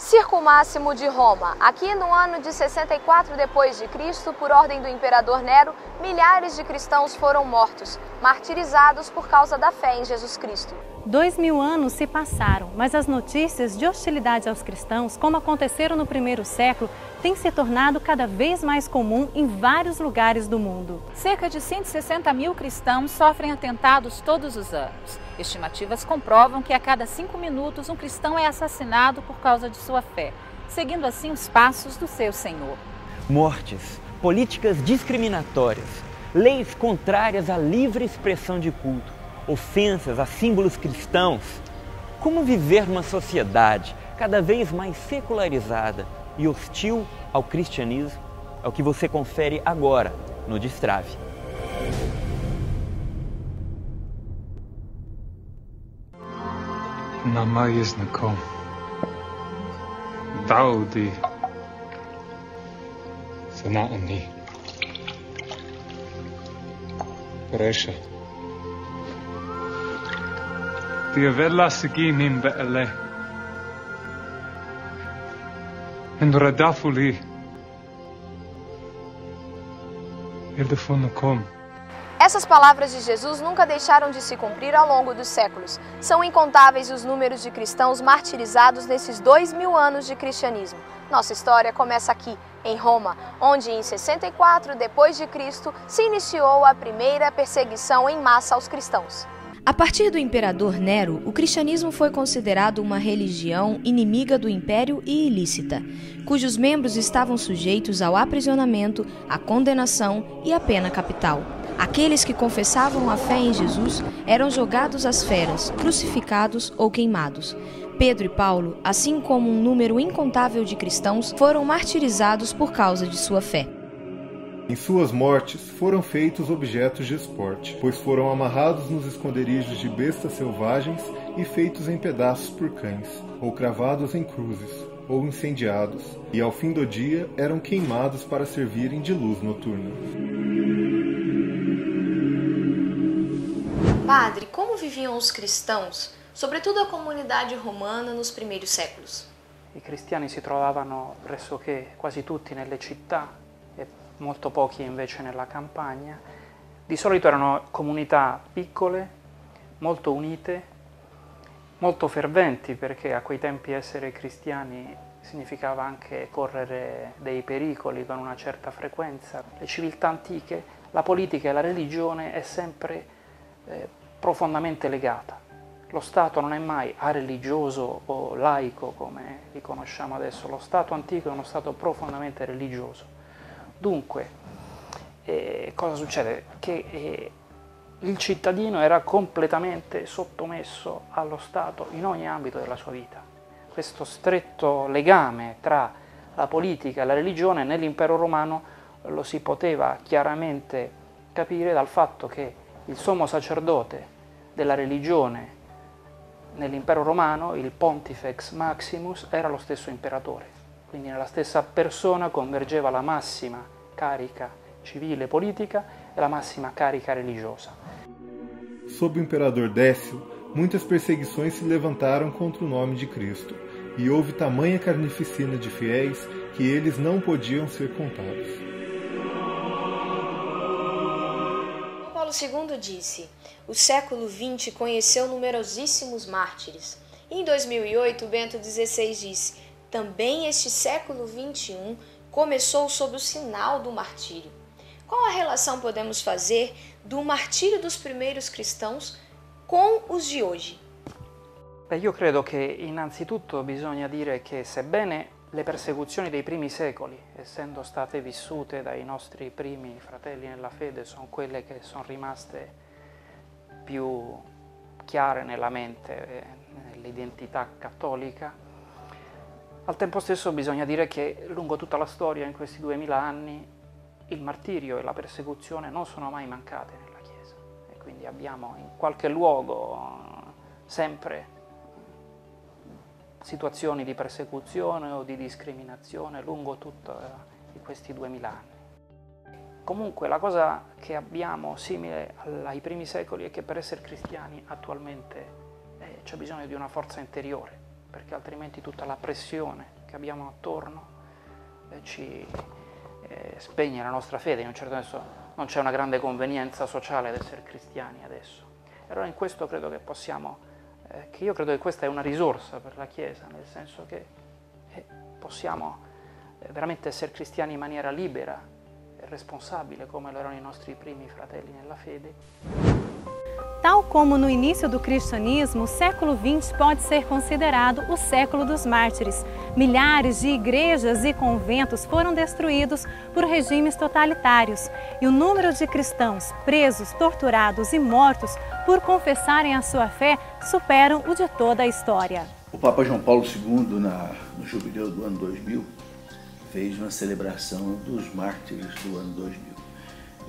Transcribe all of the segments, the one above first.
Circo Máximo de Roma. Aqui no ano de 64 d.C., por ordem do imperador Nero, milhares de cristãos foram mortos, martirizados por causa da fé em Jesus Cristo. 2000 anos se passaram, mas as notícias de hostilidade aos cristãos, como aconteceram no primeiro século, têm se tornado cada vez mais comum em vários lugares do mundo. Cerca de 160 mil cristãos sofrem atentados todos os anos. Estimativas comprovam que a cada 5 minutos um cristão é assassinado por causa de sua fé, seguindo assim os passos do seu Senhor. Mortes, políticas discriminatórias, leis contrárias à livre expressão de culto, ofensas a símbolos cristãos. Como viver numa sociedade cada vez mais secularizada e hostil ao cristianismo? É o que você confere agora no Destrave. Namayes nakom. Daudi. Sana'ani. Resha. Tiavella sigimim be'ele. Endradafuli. Ildefonakom. Essas palavras de Jesus nunca deixaram de se cumprir ao longo dos séculos. São incontáveis os números de cristãos martirizados nesses 2000 anos de cristianismo. Nossa história começa aqui, em Roma, onde em 64 d.C. se iniciou a primeira perseguição em massa aos cristãos. A partir do imperador Nero, o cristianismo foi considerado uma religião inimiga do império e ilícita, cujos membros estavam sujeitos ao aprisionamento, à condenação e à pena capital. Aqueles que confessavam a fé em Jesus eram jogados às feras, crucificados ou queimados. Pedro e Paulo, assim como um número incontável de cristãos, foram martirizados por causa de sua fé. Em suas mortes foram feitos objetos de esporte, pois foram amarrados nos esconderijos de bestas selvagens e feitos em pedaços por cães, ou cravados em cruzes, ou incendiados, e ao fim do dia eram queimados para servirem de luz noturna. Padre, como viviam os cristãos, sobretudo a comunidade romana, nos primeiros séculos? I cristiani si trovavano pressoché quasi tutti nelle città e molto pochi invece nella campagna. Di solito erano comunità piccole, molto unite, molto ferventi, perché a quei tempi essere cristiani significava anche correre dei pericoli con una certa frequenza. Le civiltà antiche, la politica e la religione è sempre profondamente legata. Lo Stato non è mai religioso o laico come li conosciamo adesso, lo Stato antico è uno Stato profondamente religioso. Dunque, cosa succede? Che il cittadino era completamente sottomesso allo Stato in ogni ambito della sua vita. Questo stretto legame tra la politica e la religione nell'impero romano lo si poteva chiaramente capire dal fatto che il sommo sacerdote della religione nell'impero romano, il Pontifex Maximus, era lo stesso imperatore. Quindi nella stessa persona convergeva la massima carica civile e politica e la massima carica religiosa. Sob o imperador Décio, muitas perseguições se levantaram contra o nome de Cristo, e houve tamanha carnificina de fiéis que eles não podiam ser contados. Paulo II disse: o século XX conheceu numerosíssimos mártires. Em 2008, Bento XVI disse: também este século XXI começou sob o sinal do martírio. Qual a relação podemos fazer do martírio dos primeiros cristãos com os de hoje? Beh, io credo che innanzitutto bisogna dire che sebbene le persecuzioni dei primi secoli, essendo state vissute dai nostri primi fratelli nella fede, sono quelle che sono rimaste più chiare nella mente, nell'identità cattolica, al tempo stesso bisogna dire che lungo tutta la storia, in questi 2000 anni, il martirio e la persecuzione non sono mai mancate nella Chiesa. E quindi abbiamo in qualche luogo sempre situazioni di persecuzione o di discriminazione lungo tutti questi 2000 anni. Comunque la cosa che abbiamo simile ai primi secoli è che per essere cristiani attualmente c'è bisogno di una forza interiore, perché altrimenti tutta la pressione che abbiamo attorno ci spegne la nostra fede. In un certo senso non c'è una grande convenienza sociale ad essere cristiani adesso. E allora in questo credo che possiamo, che io credo che questa è una risorsa per la Chiesa, nel senso che possiamo veramente essere cristiani in maniera libera e responsabile, come lo erano i nostri primi fratelli nella fede. Tal como no início do cristianismo, o século XX pode ser considerado o século dos mártires. Milhares de igrejas e conventos foram destruídos por regimes totalitários e o número de cristãos presos, torturados e mortos por confessarem a sua fé superam o de toda a história. O Papa João Paulo II, no jubileu do ano 2000, fez uma celebração dos mártires do ano 2000.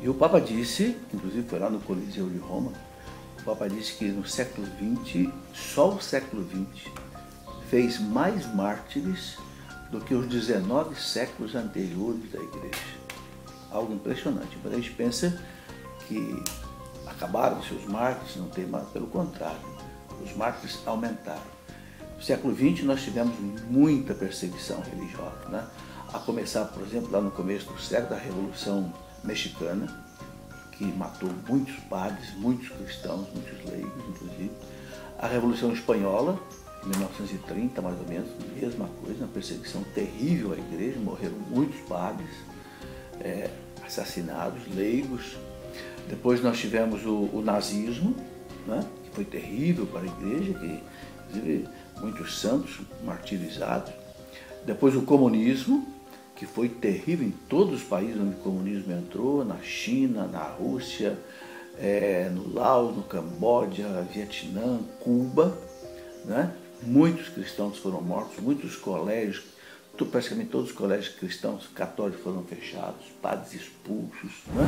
E o Papa disse, inclusive foi lá no Coliseu de Roma, o Papa disse que no século XX, só o século XX, fez mais mártires do que os 19 séculos anteriores da Igreja. Algo impressionante. Quando a gente pensa que acabaram seus mártires, não tem mais, pelo contrário, os mártires aumentaram. No século XX nós tivemos muita perseguição religiosa, né? A começar, por exemplo, lá no começo do século, da Revolução Mexicana, que matou muitos padres, muitos cristãos, muitos leigos, inclusive. A Revolução Espanhola, em 1930, mais ou menos, mesma coisa, uma perseguição terrível à igreja, morreram muitos padres, assassinados, leigos. Depois nós tivemos o nazismo, né, que foi terrível para a igreja, que inclusive muitos santos martirizados. Depois o comunismo, que foi terrível em todos os países onde o comunismo entrou, na China, na Rússia, no Laos, no Camboja, Vietnã, Cuba, né? Muitos cristãos foram mortos, muitos colégios, praticamente todos os colégios cristãos católicos foram fechados, padres expulsos, né?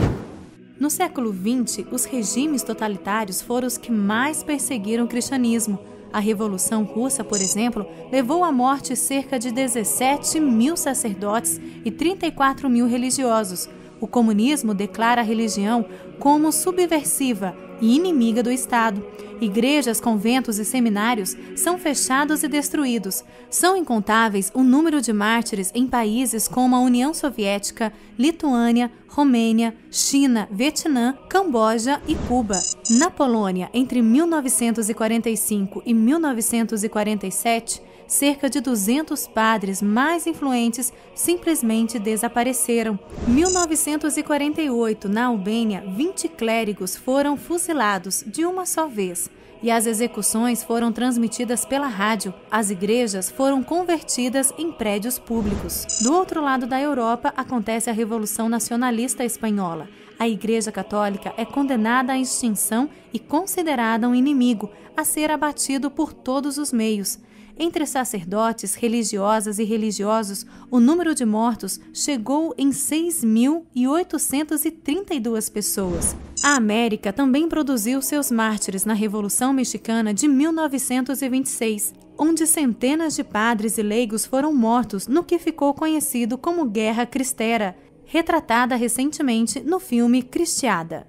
No século XX, os regimes totalitários foram os que mais perseguiram o cristianismo. A Revolução Russa, por exemplo, levou à morte cerca de 17 mil sacerdotes e 34 mil religiosos. O comunismo declara a religião como subversiva e inimiga do Estado. Igrejas, conventos e seminários são fechados e destruídos. São incontáveis o número de mártires em países como a União Soviética, Lituânia, Romênia, China, Vietnã, Camboja e Cuba. Na Polônia, entre 1945 e 1947, cerca de 200 padres mais influentes simplesmente desapareceram. Em 1948, na Albânia, 20 clérigos foram fuzilados de uma só vez. E as execuções foram transmitidas pela rádio. As igrejas foram convertidas em prédios públicos. Do outro lado da Europa, acontece a Revolução Nacionalista Espanhola. A Igreja Católica é condenada à extinção e considerada um inimigo, a ser abatido por todos os meios. Entre sacerdotes, religiosas e religiosos, o número de mortos chegou em 6.832 pessoas. A América também produziu seus mártires na Revolução Mexicana de 1926, onde centenas de padres e leigos foram mortos no que ficou conhecido como Guerra Cristera, retratada recentemente no filme Cristiada.